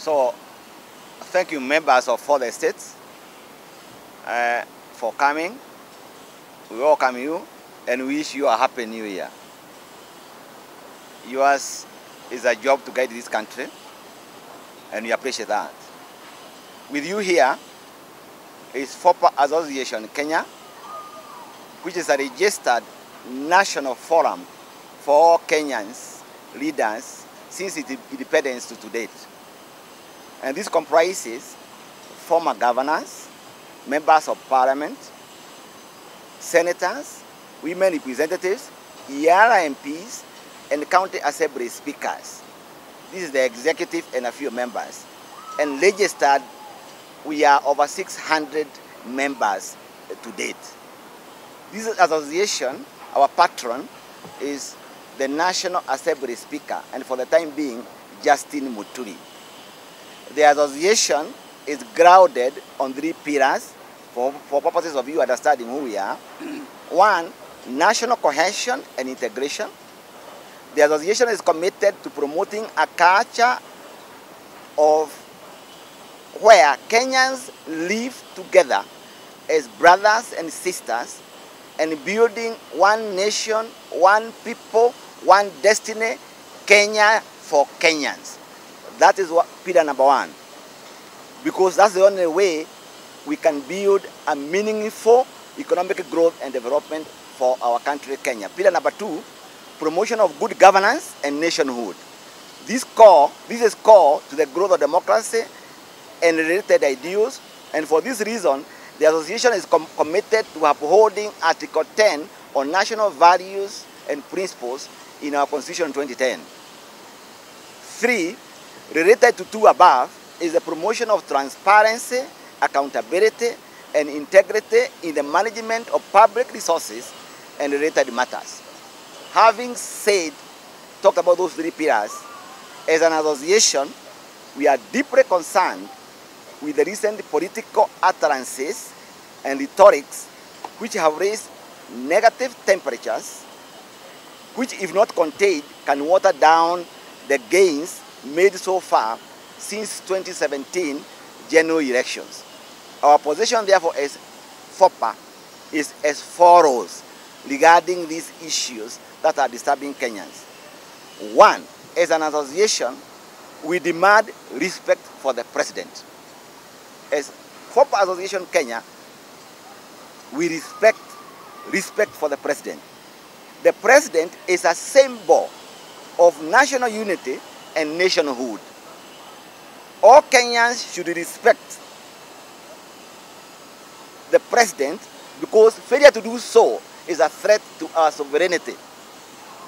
So, thank you members of all the states for coming. We welcome you and wish you a happy new year. Yours is a job to guide this country, and we appreciate that. With you here is FOPA Association Kenya, which is a registered national forum for all Kenyans leaders since its independence to date. And this comprises former governors, members of parliament, senators, women representatives, ER MPs, and county assembly speakers. This is the executive and a few members. And registered, we are over 600 members to date. This association, our patron, is the National Assembly Speaker, and for the time being, Justin Muturi. The association is grounded on 3 pillars for purposes of you understanding who we are. 1, national cohesion and integration. The association is committed to promoting a culture of where Kenyans live together as brothers and sisters and building one nation, one people, one destiny, Kenya for Kenyans. That is what pillar number 1. Because that's the only way we can build a meaningful economic growth and development for our country, Kenya. Pillar number 2, promotion of good governance and nationhood. This is core to the growth of democracy and related ideals, and for this reason, the association is committed to upholding Article 10 on national values and principles in our Constitution 2010. 3, related to 2 above, is the promotion of transparency, accountability, and integrity in the management of public resources and related matters. Having talked about those 3 pillars, as an association, we are deeply concerned with the recent political utterances and rhetorics which have raised negative temperatures, which, if not contained, can water down the gains made so far since 2017 general elections. Our position, therefore, as FOPA is as follows regarding these issues that are disturbing Kenyans. 1, as an association, we demand respect for the president. As FOPA Association Kenya, we respect for the president. The president is a symbol of national unity and nationhood. All Kenyans should respect the president because failure to do so is a threat to our sovereignty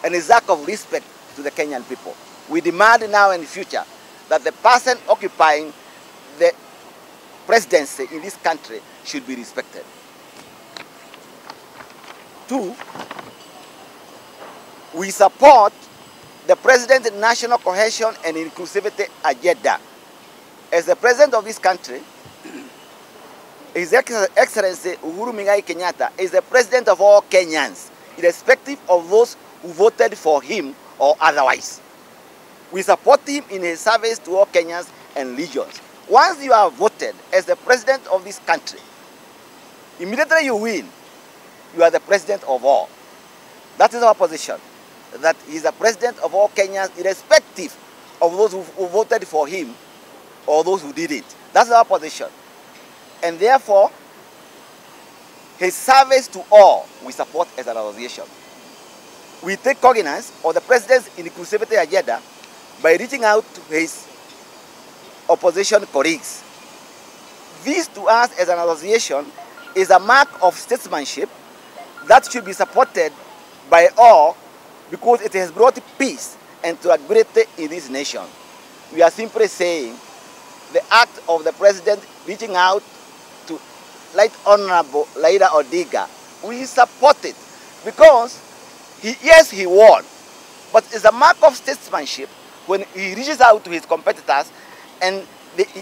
and is a lack of respect to the Kenyan people. We demand now and in the future that the person occupying the presidency in this country should be respected. 2, we support the President's national cohesion and inclusivity agenda. As the President of this country, His Excellency Uhuru Kenyatta is the President of all Kenyans, irrespective of those who voted for him or otherwise. We support him in his service to all Kenyans and regions. Once you are voted as the President of this country, immediately you win. You are the President of all. That is our position, that he is the President of all Kenyans, irrespective of those who voted for him or those who did it. That's our position. And therefore, his service to all we support as an association. We take cognizance of the President's inclusivity agenda by reaching out to his opposition colleagues. This to us as an association is a mark of statesmanship that should be supported by all because it has brought peace and tranquility in this nation. We are simply saying the act of the President reaching out to Right Honorable Raila Odinga, we support it because yes, he won, but it's a mark of statesmanship when he reaches out to his competitors and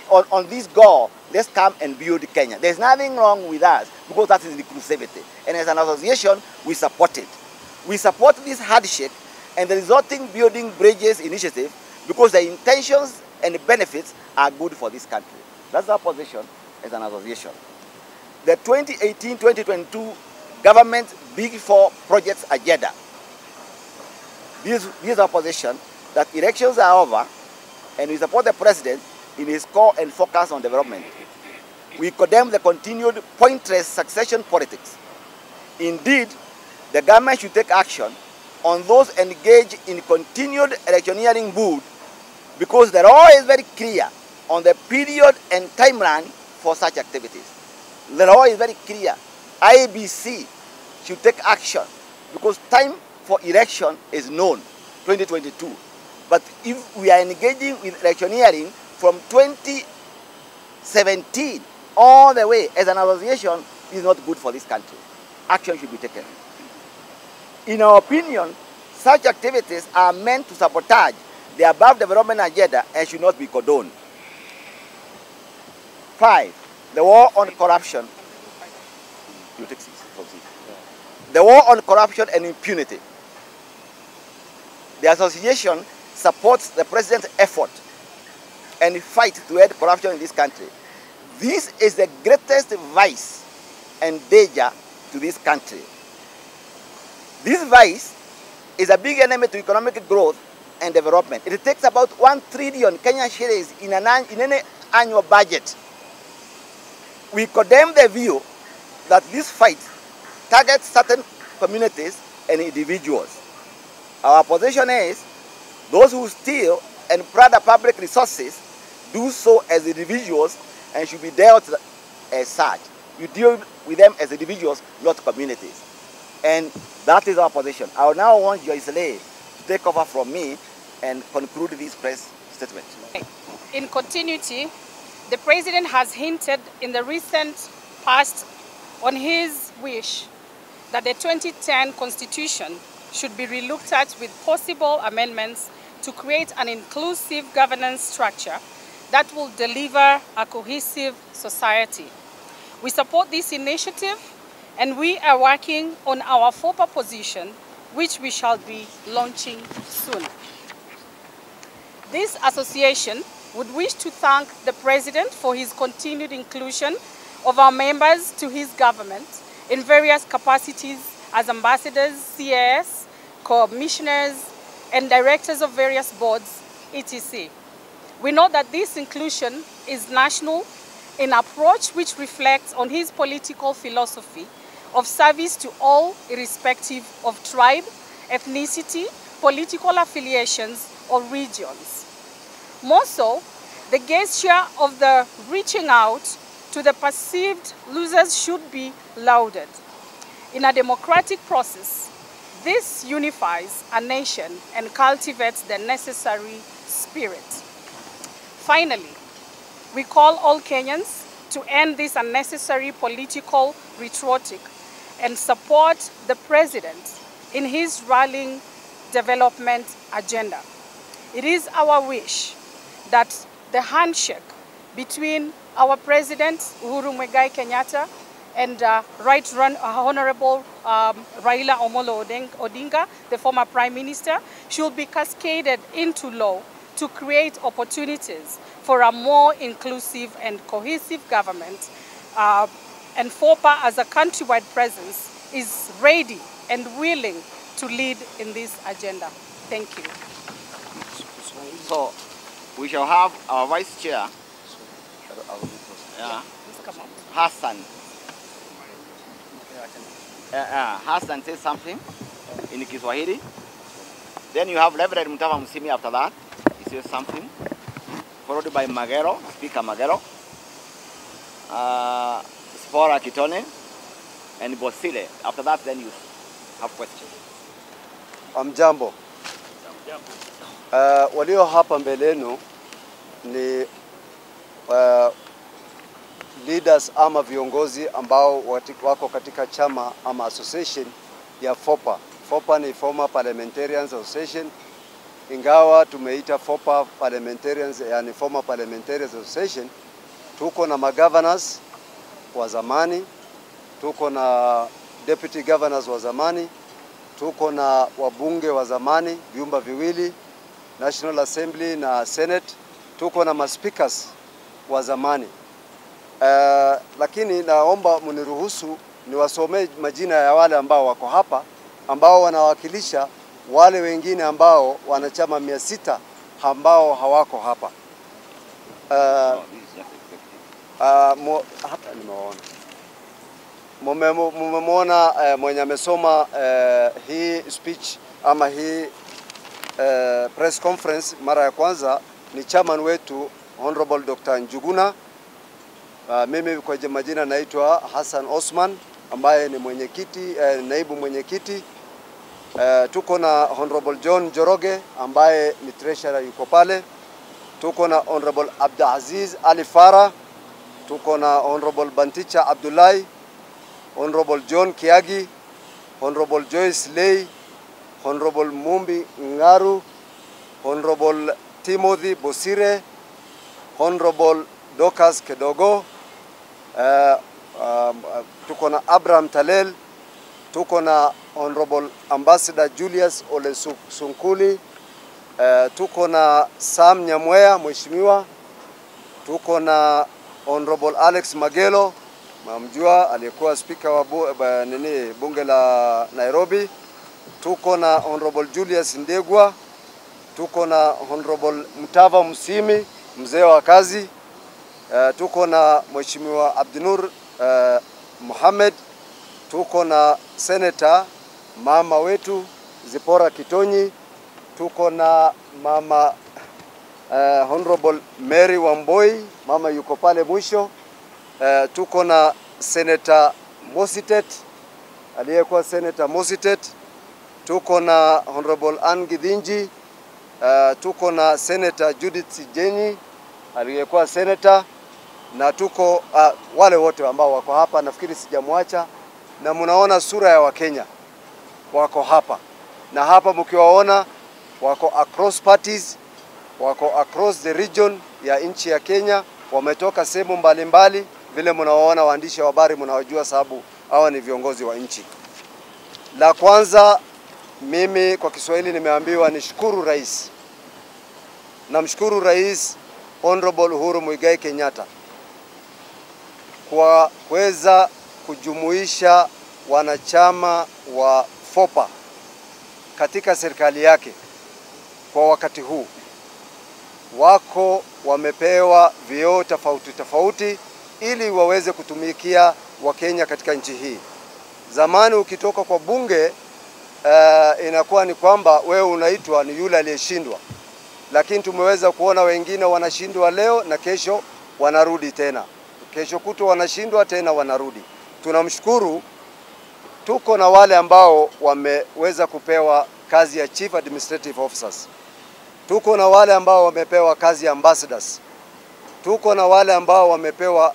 on this goal, let's come and build Kenya. There's nothing wrong with us because that is inclusivity. And as an association, we support it. We support this handshake and the resulting building bridges initiative because the intentions and benefits are good for this country. That's our position as an association. The 2018-2022 government Big Four projects agenda. This is our position that elections are over and we support the president in his core and focus on development. We condemn the continued pointless succession politics. Indeed, the government should take action on those engaged in continued electioneering mood because the law is very clear on the period and timeline for such activities. The law is very clear. IEBC should take action because time for election is known, 2022. But if we are engaging with electioneering from 2017 all the way as an association, it is not good for this country. Action should be taken. In our opinion, such activities are meant to sabotage the above development agenda and should not be condoned. 5. The war on corruption. The war on corruption and impunity. The association supports the president's effort and fight to end corruption in this country. This is the greatest vice and danger to this country. This vice is a big enemy to economic growth and development. It takes about 1 trillion Kenyan shillings in any annual budget. We condemn the view that this fight targets certain communities and individuals. Our position is those who steal and plunder public resources do so as individuals and should be dealt as such. You deal with them as individuals, not communities. And that is our position. I will now want Joyce Lay to take over from me and conclude this press statement. In continuity, the President has hinted in the recent past on his wish that the 2010 Constitution should be relooked at with possible amendments to create an inclusive governance structure that will deliver a cohesive society. We support this initiative and we are working on our FOPA position, which we shall be launching soon. This association would wish to thank the President for his continued inclusion of our members to his government in various capacities as ambassadors, CAS, commissioners, and directors of various boards, etc. We know that this inclusion is national in approach which reflects on his political philosophy of service to all irrespective of tribe, ethnicity, political affiliations, or regions. More so, the gesture of the reaching out to the perceived losers should be lauded. In a democratic process, this unifies a nation and cultivates the necessary spirit. Finally, we call all Kenyans to end this unnecessary political rhetoric and support the President in his rallying development agenda. It is our wish that the handshake between our President, Uhuru Kenyatta, and Right Honorable Raila Odinga, the former Prime Minister, should be cascaded into law to create opportunities for a more inclusive and cohesive government. And FOPA, as a countrywide presence, is ready and willing to lead in this agenda. Thank you. So, we shall have our Vice Chair, Hassan. Hassan says something in Kiswahili. Then you have Reverend Mutava Musimi after that. He says something. Followed by Magero, Speaker Magero, Spora Kitone, and Bosile. After that, then you have questions. Amjambo. Walio hapa mbelenu ni leaders ama viongozi ambao wako katika chama ama association ya FOPA. FOPA ni Former Parliamentarians Association. Ingawa tumeita FOPA Parliamentarians, yani Former Parliamentarians Association, tuko na magovernors wa zamani, tuko na deputy governors wa zamani, tuko na wabunge wa zamani, vyumba viwili, National Assembly na Senate, tuko na speakers wa zamani. Lakini naomba mniruhusu niwasomee majina ya wale ambao wako hapa, ambao wanawakilisha wale wengine ambao wanachama 600 ambao hawako hapa. Hapa nimeona mmemwona mwenye amesoma hii speech ama hii press conference mara ya kwanza ni chairman wetu Honorable Dr. Njuguna. Mimi kwa majina naitwa Hassan Osman ambaye ni mwenyekiti, naibu mwenyekiti. Tuko na Honorable John Joroge ambaye ni treasurer yuko pale. Tuko na Honorable Abdulaziz Ali Farah. Tuko na Honorable Banticha Abdullahi, Honorable John Kiagi, Honorable Joyce Lei, Honorable Mumbi Ngaru, Honorable Timothy Bosire, Honorable Dokas Kedogo, tuko na Abraham Talel, tuko na Honorable Ambassador Julius Ole Sunkuli, tuko na Sam Nyamwea mheshimiwa, tuko na Honorable Alex Magelo, mamjua aliyekuwa speaker wa bunge la Nairobi. Tuko na Honorable Julius Ndegwa, tuko na Honorable Mtava Musimi, mzee wa kazi. Tuko na mheshimiwa Abdinur Mohamed, tuko na Senator mama wetu Zipora Kitonyi, tuko na mama Honorable Mary Wamboi, mama yuko pale mwisho. Tuko na Senator Mositet, aliyekuwa Senator Mositet. Tuko na Honorable Ann Githinji, tuko na Senator Judith Jenyi, aliyekuwa senator, na tuko wale wote ambao wako hapa, nafikiri sijamwacha, na mnaona sura ya Wakenya wako hapa. Na hapa mkiwaona wako across parties, wako across the region ya nchi ya Kenya, wametoka sehemu mbalimbali. Vile mnawaona waandishi wa habari mnawajua sababu hawa ni viongozi wa nchi. La kwanza, mimi kwa Kiswahili nimeambiwa nishukuru rais. Namshukuru Rais Honorable Uhuru Muigai Kenyatta kwa kuweza kujumuisha wanachama wa FOPA katika serikali yake kwa wakati huu. Wako wamepewa vyeo tofauti tofauti ili waweze kutumikia Wakenya katika nchi hii. Zamani ukitoka kwa bunge inakuwa ni kwamba wewe unaitwa ni yule aliyeshindwa. Lakini tumeweza kuona wengine wanashindwa leo na kesho wanarudi tena. Kesho kutu wanashindwa tena wanarudi. Tunamshukuru. Tuko na wale ambao wameweza kupewa kazi ya Chief Administrative Officers. Tuko na wale ambao wamepewa kazi ya ambassadors. Tuko na wale ambao wamepewa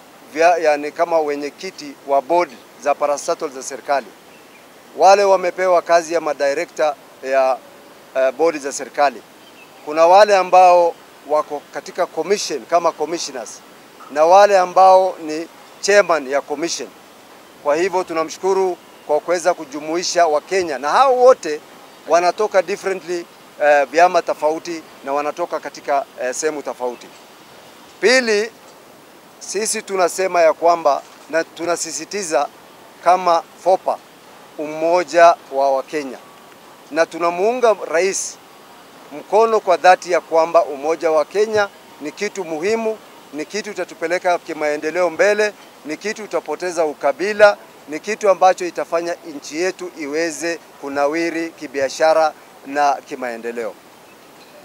yani kama wenyekiti wa board za parastatal za serikali. Wale wamepewa kazi ya madirector ya board za serikali. Kuna wale ambao wako katika commission kama commissioners, na wale ambao ni chairman ya commission. Kwa hivyo tunamshukuru kwa kuweza kujumuisha Wakenya, na hao wote wanatoka differently vyama tofauti na wanatoka katika sehemu tofauti. Pili, sisi tunasema ya kwamba na tunasisitiza kama FOPA umoja wa Wakenya, na tunamuunga rais mkono kwa dhati ya kwamba umoja wa Kenya ni kitu muhimu, ni kitu itatupeleka kimaendeleo mbele, ni kitu utapoteza ukabila, ni kitu ambacho itafanya nchi yetu iweze kunawiri kibiashara na kimaendeleo.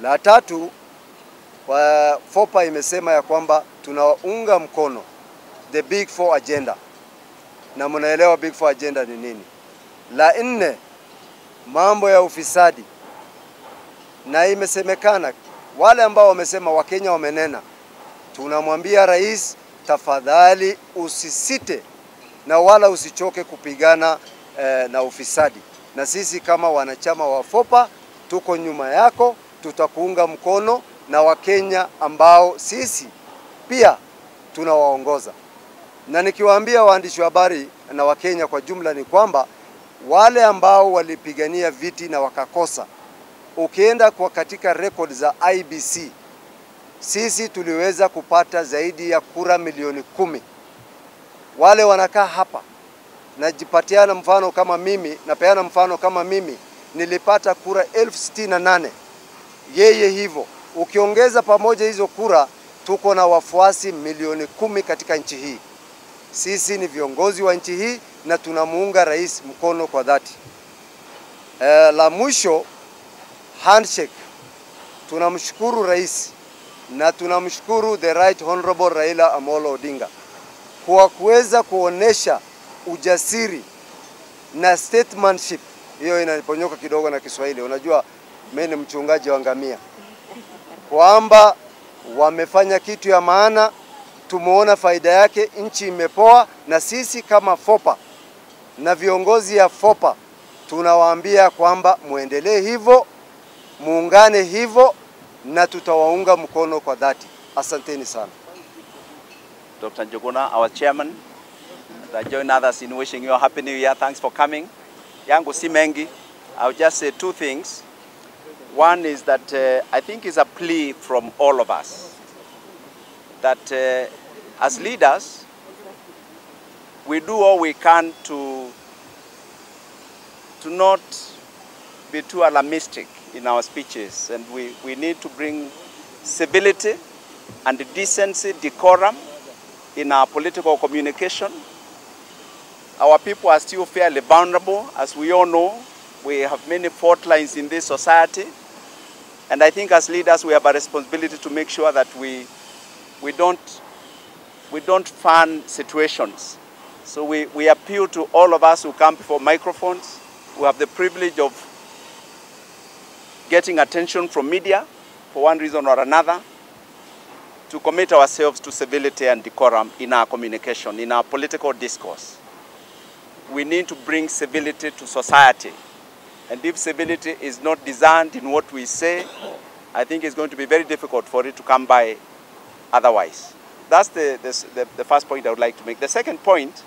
La tatu, FOPA imesema ya kwamba tunaunga mkono the Big Four agenda, na mnaelewa Big Four agenda ni nini. La nne, mambo ya ufisadi, na imesemekana wale ambao wamesema Wakenya wamenena, tunamwambia rais tafadhali usisite na wala usichoke kupigana na ufisadi. Na sisi kama wanachama wa FOPA tuko nyuma yako, tutakuunga mkono, na Wakenya ambao sisi pia tunawaongoza. Na nikiwaambia waandishi wa habari na Wakenya kwa jumla ni kwamba wale ambao walipigania viti na wakakosa, ukienda kwa katika record za IBC sisi tuliweza kupata zaidi ya kura milioni 10. Wale wanakaa hapa, najipatiana mfano kama mimi, napeana mfano kama mimi, nilipata kura 68,000. Yeye hivyo, ukiongeza pamoja hizo kura, tuko na wafuasi milioni 10 katika nchi hii. Sisi ni viongozi wa nchi hii na tunamuunga rais mkono kwa dhati. La mwisho, handshake. Tunamshukuru rais na tunamshukuru the right honorable Raila Amolo Odinga kwa kuweza kuonesha ujasiri na statesmanship. Hiyo inaniponyoka kidogo na Kiswahili. Unajua mimi ni mchungaji wa ngamia. Kwamba wamefanya kitu ya maana, tumeona faida yake, nchi imepoa, na sisi kama FOPA na viongozi ya FOPA tunawaambia kwamba muendelee hivyo, muungane hivyo, na tutawaunga mkono kwa dhati. Asanteni sana. Dr. Njuguna, our chairman, I join others in wishing you a happy new year. Thanks for coming. Yangu si mengi. I'll just say two things. One is that I think it's a plea from all of us that as leaders, we do all we can to not be too alarmistic in our speeches, and we need to bring civility and decency, decorum in our political communication. Our people are still fairly vulnerable, as we all know. We have many fault lines in this society, and I think as leaders we have a responsibility to make sure that we don't fan situations. So we appeal to all of us who come before microphones, who have the privilege of getting attention from media for one reason or another, to commit ourselves to civility and decorum in our communication, in our political discourse. We need to bring civility to society. And if civility is not designed in what we say, I think it's going to be very difficult for it to come by otherwise. That's the first point I would like to make. The second point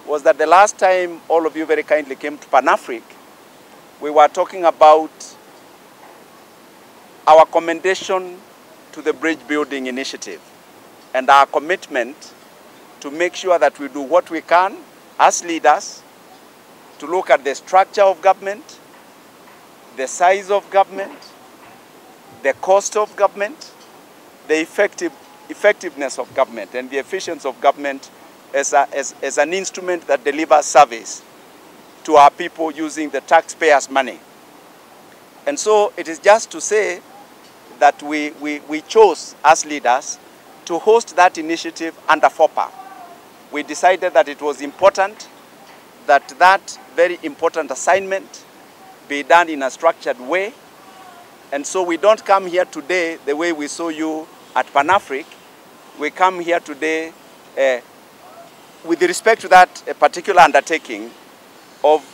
was that the last time all of you very kindly came to Pan-Africa, we were talking about our commendation to the bridge building initiative and our commitment to make sure that we do what we can as leaders to look at the structure of government, the size of government, the cost of government, the effectiveness of government, and the efficiency of government as an instrument that delivers service to our people using the taxpayers' money. And so it is just to say that we chose as leaders to host that initiative under FOPA. We decided that it was important that that very important assignment be done in a structured way. And so we don't come here today the way we saw you at Pan-Africa. We come here today with respect to that particular undertaking of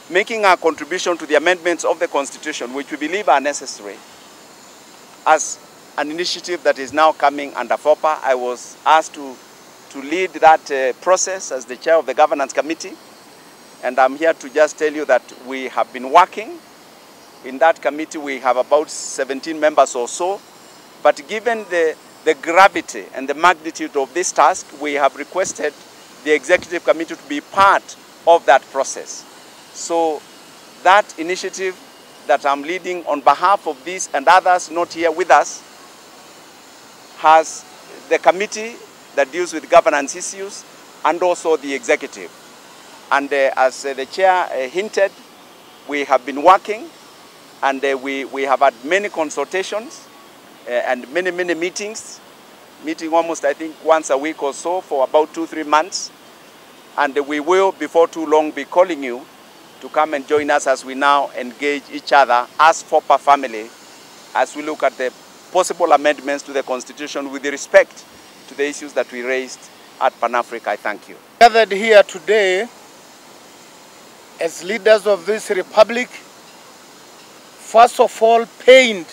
making our contribution to the amendments of the Constitution, which we believe are necessary, as an initiative that is now coming under FOPA. I was asked to lead that process as the chair of the governance committee, and I'm here to just tell you that we have been working. In that committee we have about 17 members or so, but given the gravity and the magnitude of this task, we have requested the executive committee to be part of that process. So that initiative that I'm leading on behalf of this and others not here with us has the committee that deals with governance issues and also the executive. And as the chair hinted, we have been working, and we have had many consultations and many meetings, meeting almost I think once a week or so for about 2-3 months. And we will before too long be calling you to come and join us as we now engage each other as FOPA family, as we look at the possible amendments to the Constitution with respect to the issues that we raised at Pan-Africa. I thank you. Gathered here today as leaders of this republic, first of all pained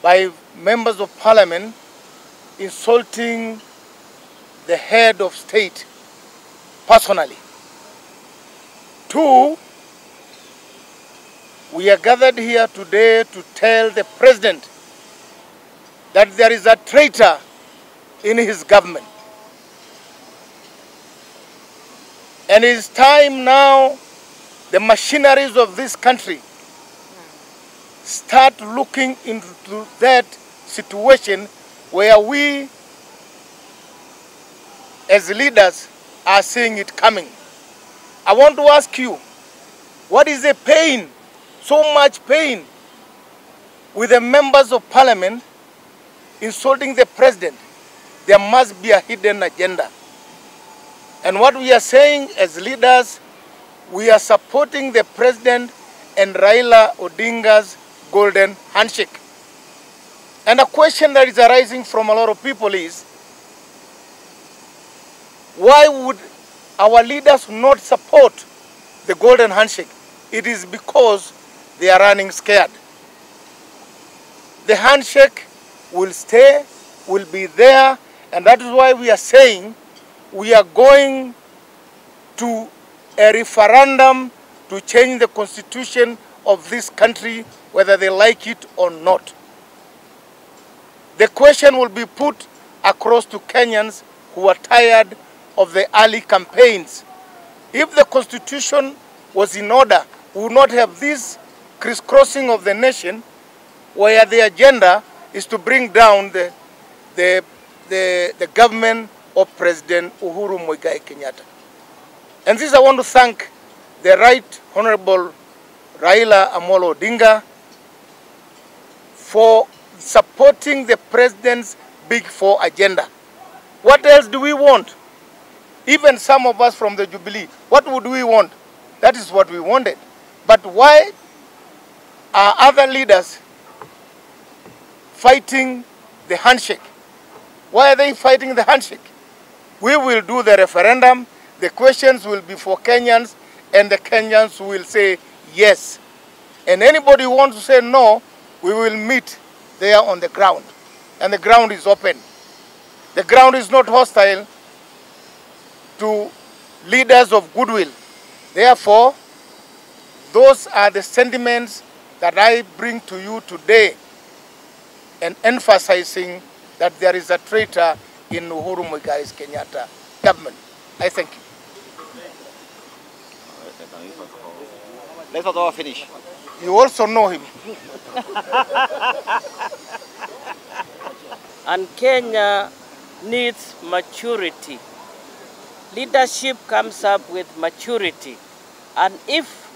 by members of parliament insulting the head of state personally. Two, We are gathered here today to tell the president that there is a traitor in his government. And it is time now the machineries of this country start looking into that situation where we as leaders are seeing it coming. I want to ask you, what is the pain, so much pain, with the members of parliament insulting the president? There must be a hidden agenda. And what we are saying as leaders, we are supporting the president and Raila Odinga's golden handshake. And a question that is arising from a lot of people is, why would our leaders not support the golden handshake? It is because they are running scared. The handshake will stay, will be there, and that is why we are saying we are going to a referendum to change the constitution of this country, whether they like it or not. The question will be put across to Kenyans who are tired of the early campaigns. If the constitution was in order, we would not have this crisscrossing of the nation where the agenda is to bring down the government of President Uhuru Kenyatta. And this I want to thank the Right Honorable Raila Odinga for supporting the president's Big Four agenda. What else do we want? Even some of us from the Jubilee, what would we want? That is what we wanted. But why are other leaders fighting the handshake? Why are they fighting the handshake? We will do the referendum. The questions will be for Kenyans, and the Kenyans will say yes. And anybody who wants to say no, we will meet there on the ground. And the ground is open. The ground is not hostile to leaders of goodwill. Therefore, those are the sentiments that I bring to you today, and emphasizing that there is a traitor in Uhuru Kenyatta government. I thank you. Let's not all finish. You also know him. And Kenya needs maturity. Leadership comes up with maturity. And if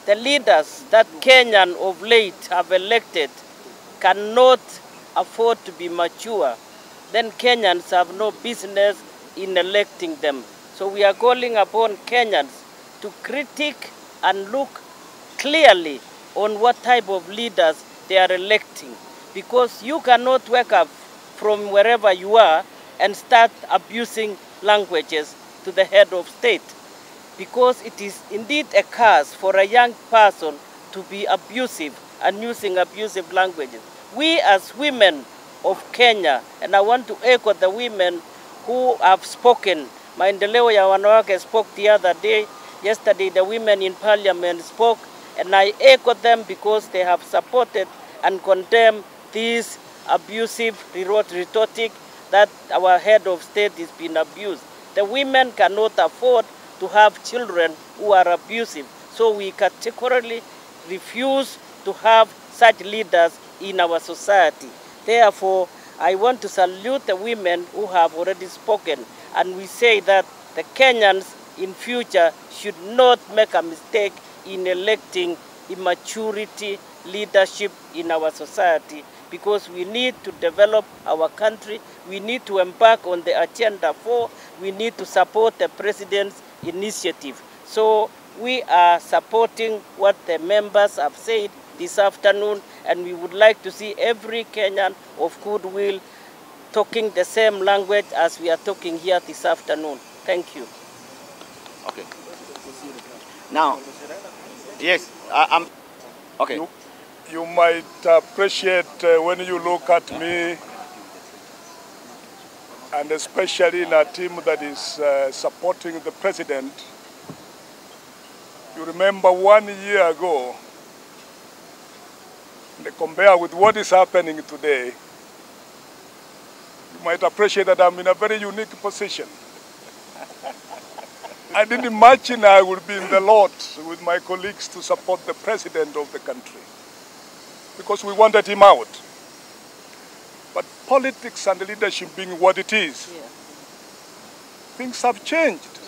the leaders that Kenyan of late have elected cannot afford to be mature, then Kenyans have no business in electing them. So we are calling upon Kenyans to critique and look clearly on what type of leaders they are electing. Because you cannot wake up from wherever you are and start abusing languages to the head of state. Because it is indeed a curse for a young person to be abusive and using abusive languages. We as women of Kenya, and I want to echo the women who have spoken. Maendeleo ya wanawake spoke the other day. Yesterday the women in parliament spoke, and I echo them because they have supported and condemned this abusive rhetoric that our head of state is being abused. The women cannot afford to have children who are abusive. So we categorically refuse to have such leaders in our society. Therefore, I want to salute the women who have already spoken, and we say that the Kenyans in future should not make a mistake in electing immaturity leadership in our society, because we need to develop our country. We need to embark on the Agenda 4. We need to support the president's initiative. So we are supporting what the members have said this afternoon, and we would like to see every Kenyan of goodwill talking the same language as we are talking here this afternoon. Thank you. Okay. Now, yes, okay. You might appreciate when you look at me, and especially in a team that is supporting the president. You remember 1 year ago, and compare with what is happening today, you might appreciate that I'm in a very unique position. I didn't imagine I would be in the lot with my colleagues to support the president of the country, because we wanted him out. But politics and leadership being what it is, things have changed.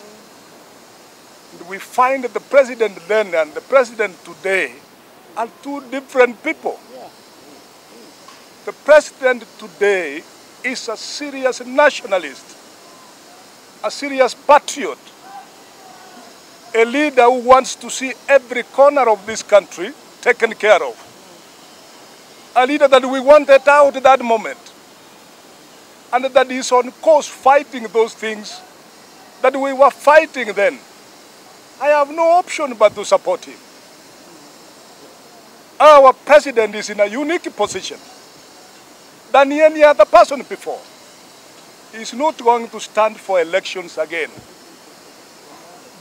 And we find that the president then and the president today are two different people. The president today is a serious nationalist, a serious patriot, a leader who wants to see every corner of this country taken care of. A leader that we wanted out at that moment, and that is on course fighting those things that we were fighting then. I have no option but to support him. Our president is in a unique position than any other person before. He is not going to stand for elections again.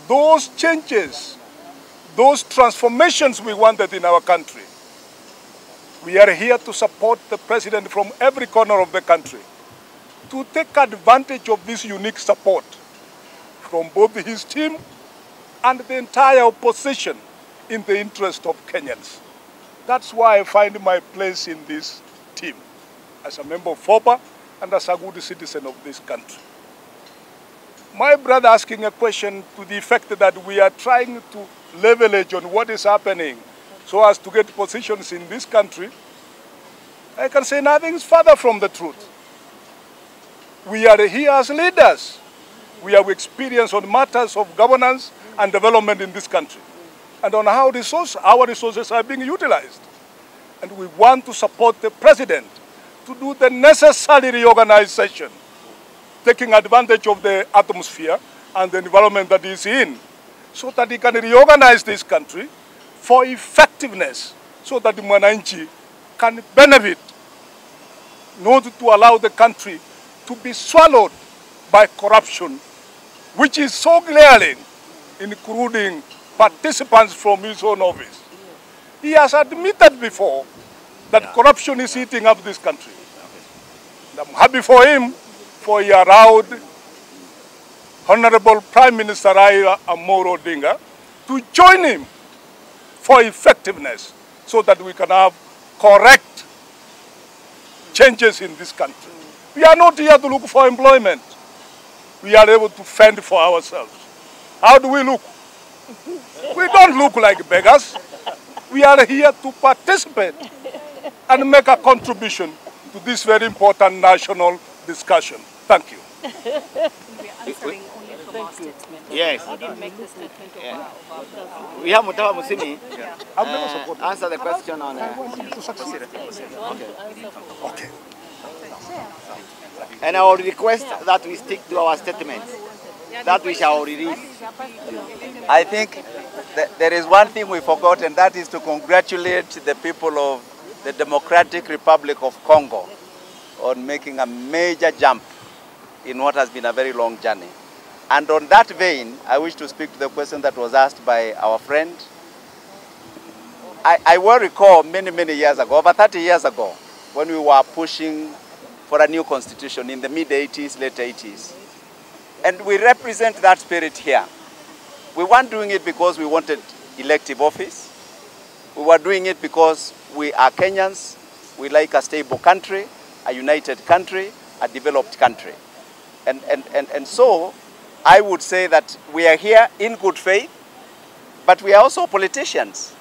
Those changes, those transformations we wanted in our country, we are here to support the president from every corner of the country to take advantage of this unique support from both his team and the entire opposition in the interest of Kenyans. That's why I find my place in this team, as a member of FOPA and as a good citizen of this country. My brother asking a question to the effect that we are trying to leverage on what is happening so as to get positions in this country, I can say nothing is further from the truth. We are here as leaders. We have experience on matters of governance and development in this country, and on how our resources are being utilized. And we want to support the president to do the necessary reorganization, taking advantage of the atmosphere and the environment that he's in, so that he can reorganize this country for effectiveness, so that the Mwananchi can benefit, not to allow the country to be swallowed by corruption, which is so glaring, including participants from his own office. He has admitted before that corruption is eating up this country. And I'm happy for him, for he allowed Honorable Prime Minister Raila Odinga to join him for effectiveness, so that we can have correct changes in this country. We are not here to look for employment. We are able to fend for ourselves. How do we look? We don't look like beggars. We are here to participate and make a contribution to this very important national discussion. Thank you. We are answering only from our statement. Yes. We didn't make the statement of We have Mutawa Musimi Yeah. answer the question on... Okay. And I will request that we stick to our statements that we shall release. I think there is one thing we forgot, and that is to congratulate the people of the Democratic Republic of Congo on making a major jump in what has been a very long journey. And on that vein, I wish to speak to the question that was asked by our friend. I will recall many years ago, over 30 years ago, when we were pushing for a new constitution in the mid-80s, late 80s. And we represent that spirit here. We weren't doing it because we wanted elective office. We were doing it because we are Kenyans. We like a stable country, a united country, a developed country. And so I would say that we are here in good faith, but we are also politicians.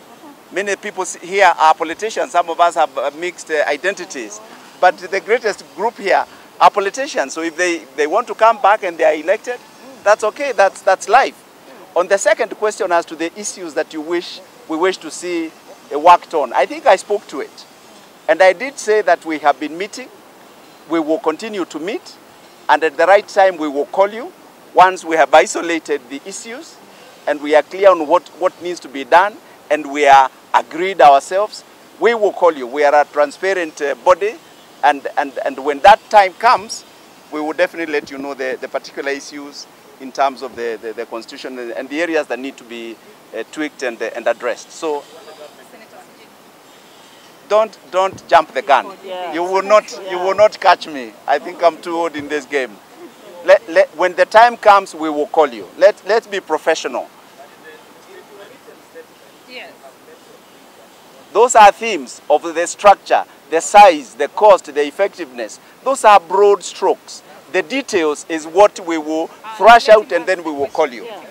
Many people here are politicians. Some of us have mixed identities. But the greatest group here are politicians. So if they want to come back and they are elected, that's okay. That's life. On the second question as to the issues that we wish to see worked on, I think I spoke to it. And I did say that we have been meeting. We will continue to meet. And at the right time, we will call you once we have isolated the issues and we are clear on what needs to be done and we are agreed ourselves. We will call you. We are a transparent body. And when that time comes, we will definitely let you know the particular issues in terms of the constitution and the areas that need to be tweaked and addressed. So don't jump the gun. Yeah. You will not catch me. I think I'm too old in this game. When the time comes, we will call you. Let's be professional. Yes. Those are themes of the structure, the size, the cost, the effectiveness. Those are broad strokes. The details is what we will thrash out and then we will call you. Yeah.